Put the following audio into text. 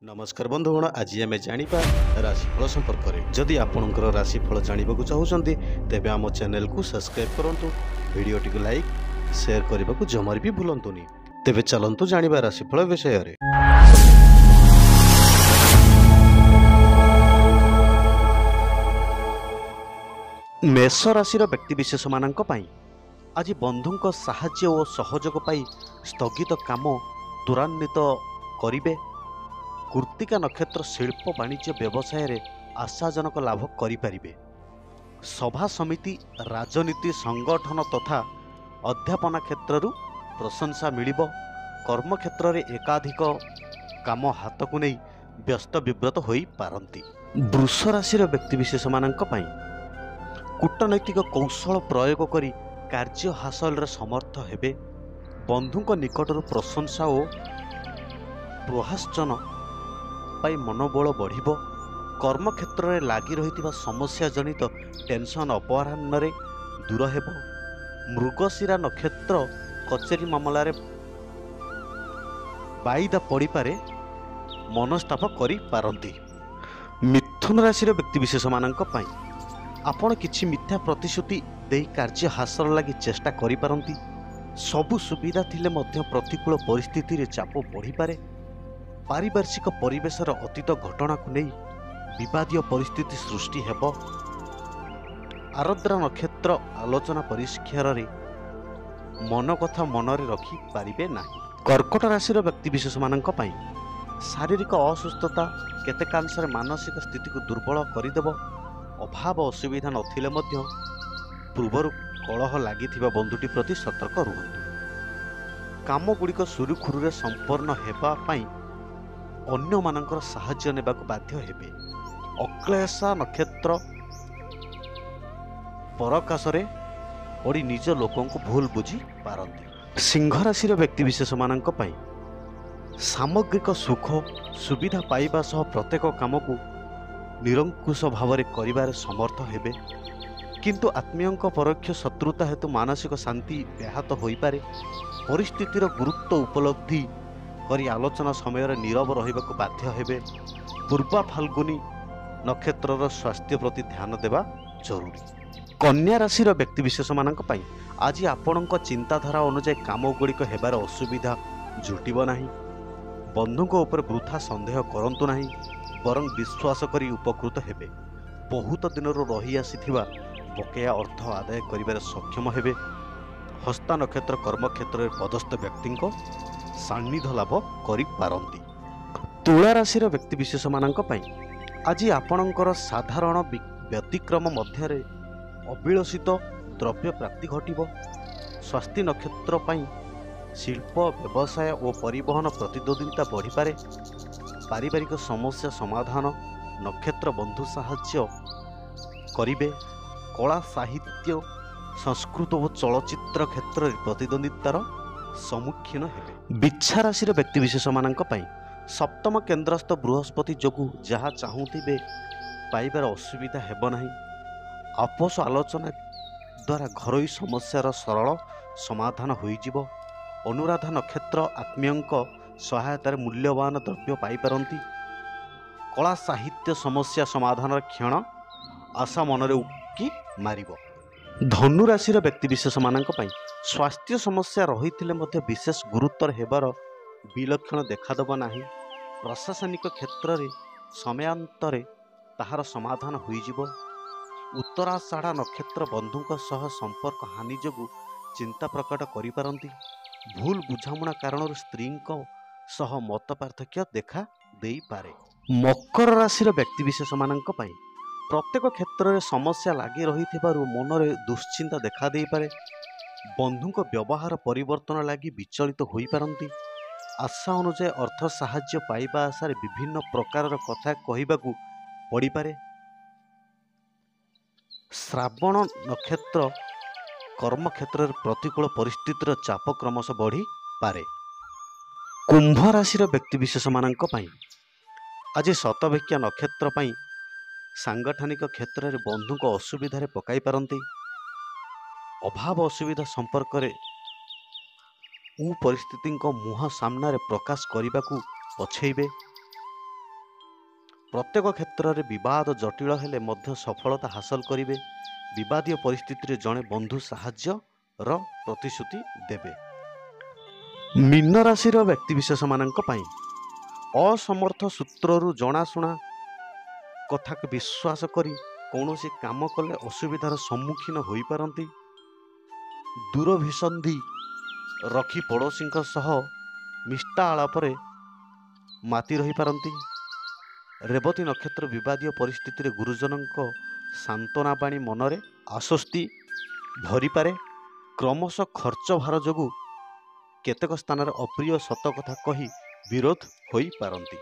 नमस्कार बंधुगण आज आम जाना राशिफल संपर्क में जदि आपणकर राशिफल जानवा चाहते तेज आम चैनल को सब्सक्राइब करूँ वीडियो टी लाइक शेयर करने को जमार भी भूलुनि तेज चलतु जाना राशिफल विषय में। मेष राशि व्यक्तिशेष मान आज बंधु साहाय्य और सहयोग पाई स्थगित काम त्वरान्वित करेंगे। कृत्तिका नक्षत्र शिल्प वाणिज्य व्यवसाय रे आशाजनक लाभ करें। सभा समिति राजनीति संगठन तथा अध्यापना क्षेत्र प्रशंसा मिलिब। कर्म क्षेत्र में एकाधिक काम हाथ को नहीं व्यस्त विव्रत हो पारंती। वृष राशि व्यक्तिशेष मान कूटनैतिक कौशल प्रयोग करी कार्य हासिल रे समर्थ हेबे। बंधुक निकटर प्रशंसा और प्रोत्साहन पाई मनोबल बढ़िब। कर्म क्षेत्र में लगी रही समस्या जनित टेंशन अपराह्न दूर हेब। मृगशिरा नक्षत्र कचेरी मामलार वाईदा पड़ी पारे मनस्ताप करी पारंती। मिथुन राशि व्यक्तिशेष मान आपण किछि मिथ्या प्रतिश्रुति दे कार्य हासिल लगी चेष्टा करि पारंती। सबु सुविधा थिले मध्य प्रतिकूल परिस्थिति रे चाप बढ़ी पारे। पारिवार्षिक परिवेशर अतीत घटना को नहीं विवादीय परिस्थिति सृष्टि हेब। आर्द्रा नक्षत्र आलोचना परिष्कार रे मन कथा मनरे रखि पारिबे नाही। कर्कट राशि व्यक्तिशेष मान शारीरिक असुस्थता केतेकांश मानसिक स्थिति को दुर्बल करदेव। अभाव असुविधा नथिले मध्य पूर्वर कलह लगी बंधुटी प्रति सतर्क रुहतु। काम गुड़िक सुरुखुरु संपन्न हेबा पाई अन्य मानकर साहाय्य नेबा को बाध्य हेबे। अक्लेशा नक्षत्र परकाशरे पड़ी निज लोकों को भूल बुझी पारंती। सिंह राशि व्यक्तिशेष मान सामग्रिक सुख सुविधा पाइबा सह प्रत्येक काम को निरंकुश भाव में करिबार समर्थ हेबे। किंतु आत्मीय परोक्ष शत्रुता हेतु मानसिक शांति व्याहत हो पारे। परिस्थितिर गुरुत्व उपलब्धि करी आलोचना समय नीरव रहिबाकु बाध्य हेबे। पूर्वा फाल्गुनी नक्षत्र स्वास्थ्य प्रति ध्यान देवा जरूरी। कन्या राशि व्यक्तिशेष मान आज आपण चिंताधारा अनुसार काम गुड़िक हेबार असुविधा जुटिब नाही। बंधुक उपर वृथा संदेह करंतु नाही बरं विश्वास करी उपकृत हेबे। बहुत दिन रही आसीथिबा बकेया अर्थ आदाय करिबार सक्षम हेबे। हस्ता नक्षत्र कर्म क्षेत्र में पदस्थ व्यक्ति सान्निध्य लाभ करि पारंती। तुला राशि व्यक्तिशेष मान आज आपणकर साधारण व्यतिक्रम मध्य अविलषित द्रव्य प्राप्ति घटिब। स्वास्थ्य नक्षत्र पाई शिल्प व्यवसाय और परिवहन प्रतिद्वंदिता बढ़ी पारे। पारिवारिक समस्या समाधान नक्षत्र बंधु साहाय्य करिबे। कला साहित्य संस्कृत और चलचित्र क्षेत्र में प्रतिद्वंदितार सम्मुखीन हेबे। बिच्छा राशि व्यक्तिशेष मान सप्तम केन्द्रस्थ बृहस्पति जोगु जहाँ चाहूथिबे पाइबार असुविधा हेब नाही। आपस आलोचना द्वारा घरोई समस्यार सरल समाधान होइजिब। अनुराधा नक्षत्र आत्मीय सहायतार मूल्यवान द्रव्य पाई पारंती। कला साहित्य समस्या समाधान क्षण आशा मनरे उकी मारिब। धनु राशि व्यक्तिशेष मान स्वास्थ्य समस्या रही विशेष गुरुतर हेबार विलक्षण देखादेब नाही। प्रशासनिक क्षेत्र में समयांतरे ताहार समाधान होइजिब। उत्तराषाढ़ा नक्षत्र बंधुक सह संपर्क हानि जोगु चिंता प्रकट करि पारंती। भूल बुझामणा कारण स्त्री सह मत पार्थक्य देखा देई पारे। मकर राशि व्यक्तिशेष मान प्रत्येक क्षेत्र में समस्या लगी रही मनरे दुश्चिंता देखा देई पारे। बंधुक व्यवहार परिवर्तन लगी विचलित हो पारंती। आशा अनुसार अर्थ साहाय्य पाइबा आशार विभिन्न प्रकार कथा कहबाकू पड़ी पारे। श्रावण नक्षत्र कर्म क्षेत्र में प्रतिकूल परिस्थितिर चाप क्रमश बढ़ी पारे। कुंभ राशि व्यक्तिशेष मान आज शतभिक्षा नक्षत्र पाई सांगठनिक क्षेत्र में बंधुक असुविधा पकाई पारंती। अभाव असुविधा संपर्क में परिस्थिति मुह सामने प्रकाश करने को पछेबे। ପ୍ରତ୍ୟେକ କ୍ଷେତ୍ରରେ ବିବାଦ ଜଟିଳ ହେଲେ ମଧ୍ୟ ସଫଳତା ହାସଲ କରିବେ। ବିବାଦୀୟ ପରିସ୍ଥିତିରେ ଜଣେ ବନ୍ଧୁ ସାହାଯ୍ୟର ପ୍ରତିଶ୍ରୁତି ଦେବେ। ମୀନ ରାଶିର ବ୍ୟକ୍ତିବିଶେଷମାନଙ୍କ ପାଇଁ ଅସମର୍ଥ ସୂତ୍ରରୁ ଜଣାଶୁଣା କଥାକୁ ବିଶ୍ୱାସ କରି କୌଣସି କାମ କଲେ ଅସୁବିଧାର ସମ୍ମୁଖୀନ ହୋଇପାରନ୍ତି। ଦୂରଭିସନ୍ଧି ରଖି ପଡ଼ୋଶୀଙ୍କ ସହ ମିଷ୍ଟାଳାପରେ ମାତି ରହିପାରନ୍ତି। ରେବତୀ ନକ୍ଷତ୍ର ବିବାଦୀୟ ପରିସ୍ଥିତିରେ ଗୁରୁଜନଙ୍କ ସାନ୍ତ୍ୱନା ବାଣୀ ମନରେ ଆଶ୍ୱସ୍ତି ଭରିପାରେ। କ୍ରମଶଃ ଖର୍ଚ୍ଚ ଭାର ଯୋଗୁଁ କେତେକ ସ୍ଥାନରେ ଅପ୍ରିୟ ସତ କଥା କହି ବିରୋଧ ହୋଇପାରନ୍ତି।